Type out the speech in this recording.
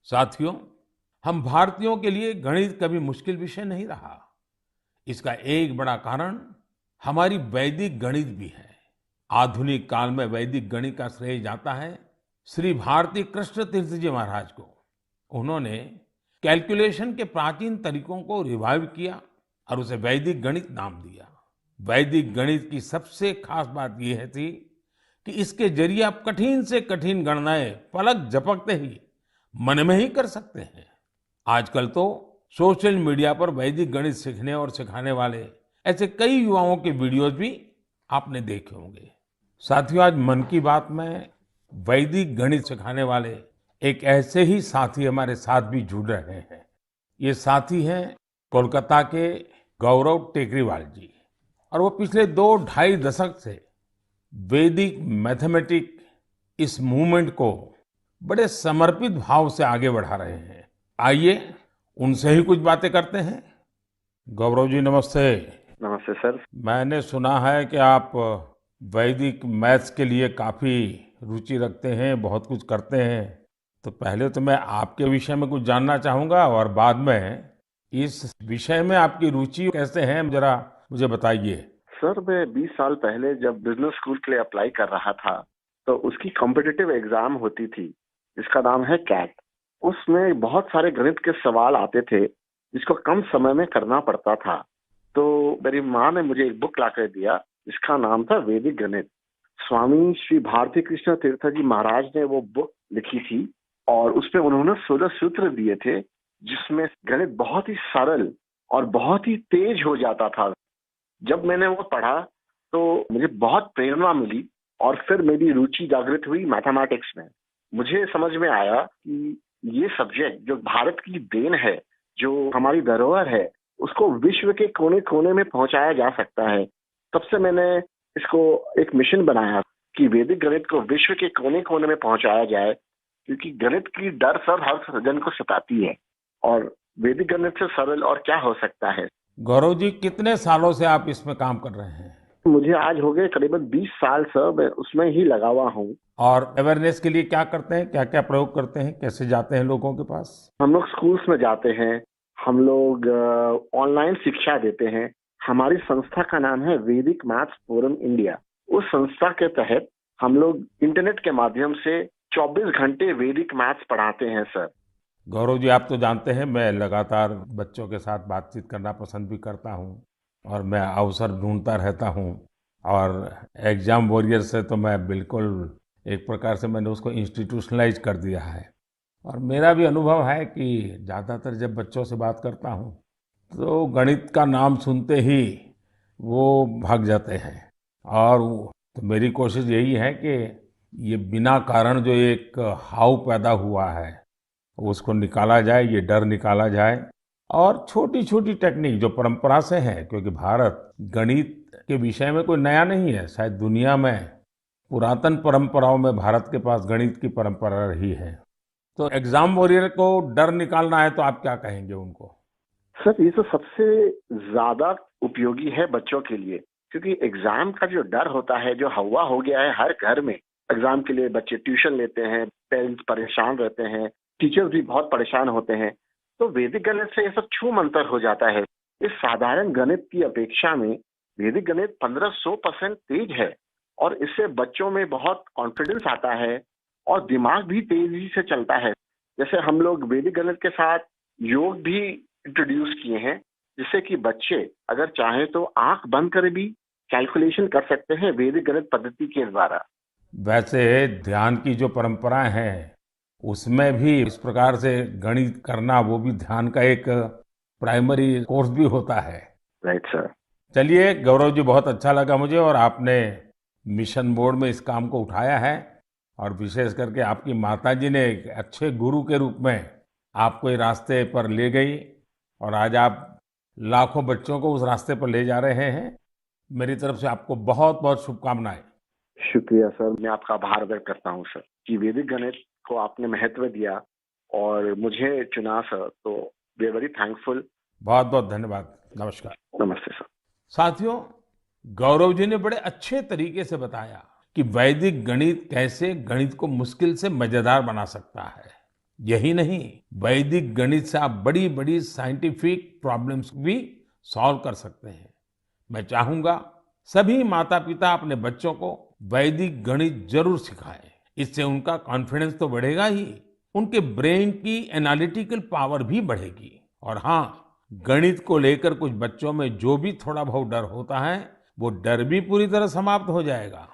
साथियों, हम भारतीयों के लिए गणित कभी मुश्किल विषय नहीं रहा। इसका एक बड़ा कारण हमारी वैदिक गणित भी है। आधुनिक काल में वैदिक गणित का श्रेय जाता है श्री भारती कृष्ण तीर्थ जी महाराज को। उन्होंने कैलकुलेशन के प्राचीन तरीकों को रिवाइव किया और उसे वैदिक गणित नाम दिया। वैदिक गणित की सबसे खास बात यह थी कि इसके जरिए आप कठिन से कठिन गणनाएं पलक झपकते ही मन में ही कर सकते हैं। आजकल तो सोशल मीडिया पर वैदिक गणित सीखने और सिखाने वाले ऐसे कई युवाओं के वीडियोस भी आपने देखे होंगे। साथियों, आज मन की बात में वैदिक गणित सिखाने वाले एक ऐसे ही साथी हमारे साथ भी जुड़ रहे हैं। ये साथी हैं कोलकाता के गौरव टेकरीवाल जी, और वो पिछले 2-2.5 दशक से वैदिक मैथमेटिक इस मूवमेंट को बड़े समर्पित भाव से आगे बढ़ा रहे हैं। आइए उनसे ही कुछ बातें करते हैं। गौरव जी, नमस्ते। नमस्ते सर। मैंने सुना है कि आप वैदिक मैथ्स के लिए काफी रुचि रखते हैं, बहुत कुछ करते हैं। तो पहले तो मैं आपके विषय में कुछ जानना चाहूंगा और बाद में इस विषय में आपकी रुचि कैसे है, जरा मुझे बताइए। सर, मैं 20 साल पहले जब बिजनेस स्कूल के लिए अप्लाई कर रहा था तो उसकी कॉम्पिटिटिव एग्जाम होती थी जिसका नाम है कैट। उसमें बहुत सारे गणित के सवाल आते थे जिसको कम समय में करना पड़ता था। तो मेरी माँ ने मुझे एक बुक लाकर दिया जिसका नाम था वैदिक गणित। स्वामी श्री भारती कृष्ण तीर्थ जी महाराज ने वो बुक लिखी थी और उसमें उन्होंने 16 सूत्र दिए थे जिसमें गणित बहुत ही सरल और बहुत ही तेज हो जाता था। जब मैंने वो पढ़ा तो मुझे बहुत प्रेरणा मिली और फिर मेरी रुचि जागृत हुई मैथमेटिक्स में। मुझे समझ में आया कि ये सब्जेक्ट जो भारत की देन है, जो हमारी धरोहर है, उसको विश्व के कोने कोने में पहुंचाया जा सकता है। तब से मैंने इसको एक मिशन बनाया कि वैदिक गणित को विश्व के कोने कोने में पहुंचाया जाए, क्योंकि गणित की डर सर हर जन को सताती है और वैदिक गणित से सरल और क्या हो सकता है। गौरव जी, कितने सालों से आप इसमें काम कर रहे हैं? मुझे आज हो गए करीबन 20 साल सर, मैं उसमें ही लगा हुआ हूँ। और अवेयरनेस के लिए क्या करते हैं, क्या क्या प्रयोग करते हैं, कैसे जाते हैं लोगों के पास? हम लोग स्कूल्स में जाते हैं, हम लोग ऑनलाइन शिक्षा देते हैं। हमारी संस्था का नाम है वैदिक मैथ्स फोरम इंडिया। उस संस्था के तहत हम लोग इंटरनेट के माध्यम से 24 घंटे वैदिक मैथ्स पढ़ाते हैं सर। गौरव जी, आप तो जानते हैं मैं लगातार बच्चों के साथ बातचीत करना पसंद भी करता हूं और मैं अवसर ढूंढता रहता हूं। और एग्जाम वॉरियर से तो मैं बिल्कुल एक प्रकार से मैंने उसको इंस्टीट्यूशनलाइज कर दिया है। और मेरा भी अनुभव है कि ज़्यादातर जब बच्चों से बात करता हूं तो गणित का नाम सुनते ही वो भाग जाते हैं। और तो मेरी कोशिश यही है कि ये बिना कारण जो एक हाव पैदा हुआ है उसको निकाला जाए, ये डर निकाला जाए। और छोटी छोटी टेक्निक जो परंपरा से है, क्योंकि भारत गणित के विषय में कोई नया नहीं है, शायद दुनिया में पुरातन परंपराओं में भारत के पास गणित की परंपरा रही है। तो एग्जाम वॉरियर को डर निकालना है तो आप क्या कहेंगे उनको? सर, ये तो सबसे ज्यादा उपयोगी है बच्चों के लिए, क्योंकि एग्जाम का जो डर होता है, जो हवा हो गया है हर घर में। एग्जाम के लिए बच्चे ट्यूशन लेते हैं, पेरेंट्स परेशान रहते हैं, टीचर्स भी बहुत परेशान होते हैं। तो वैदिक गणित से ये सब छू मंतर हो जाता है। इस साधारण गणित की अपेक्षा में वैदिक गणित 1500% तेज है और इससे बच्चों में बहुत कॉन्फिडेंस आता है और दिमाग भी तेजी से चलता है। जैसे हम लोग वैदिक गणित के साथ योग भी इंट्रोड्यूस किए हैं, जिससे कि बच्चे अगर चाहें तो आंख बंद कर भी कैलकुलेशन कर सकते हैं वैदिक गणित पद्धति के द्वारा। वैसे ध्यान की जो परंपराएं हैं उसमें भी इस प्रकार से गणित करना, वो भी ध्यान का एक प्राइमरी कोर्स भी होता है। Right sir. चलिए गौरव जी, बहुत अच्छा लगा मुझे, और आपने मिशन मोड में इस काम को उठाया है। और विशेष करके आपकी माताजी ने एक अच्छे गुरु के रूप में आपको इस रास्ते पर ले गई और आज आप लाखों बच्चों को उस रास्ते पर ले जा रहे हैं। मेरी तरफ से आपको बहुत बहुत शुभकामनाएं। शुक्रिया सर, मैं आपका आभार व्यक्त करता हूँ सर कि वैदिक गणित को आपने महत्व दिया और मुझे चुना सर। तो वी आर वेरी थैंकफुल। बहुत बहुत धन्यवाद। नमस्कार। नमस्ते सर। साथियों, गौरव जी ने बड़े अच्छे तरीके से बताया कि वैदिक गणित कैसे गणित को मुश्किल से मजेदार बना सकता है। यही नहीं, वैदिक गणित से आप बड़ी-बड़ी साइंटिफिक प्रॉब्लम्स भी सॉल्व कर सकते हैं। मैं चाहूंगा सभी माता-पिता अपने बच्चों को वैदिक गणित जरूर सिखाएं। इससे उनका कॉन्फिडेंस तो बढ़ेगा ही, उनके ब्रेन की एनालिटिकल पावर भी बढ़ेगी। और हाँ, गणित को लेकर कुछ बच्चों में जो भी थोड़ा बहुत डर होता है, वो डर भी पूरी तरह समाप्त हो जाएगा।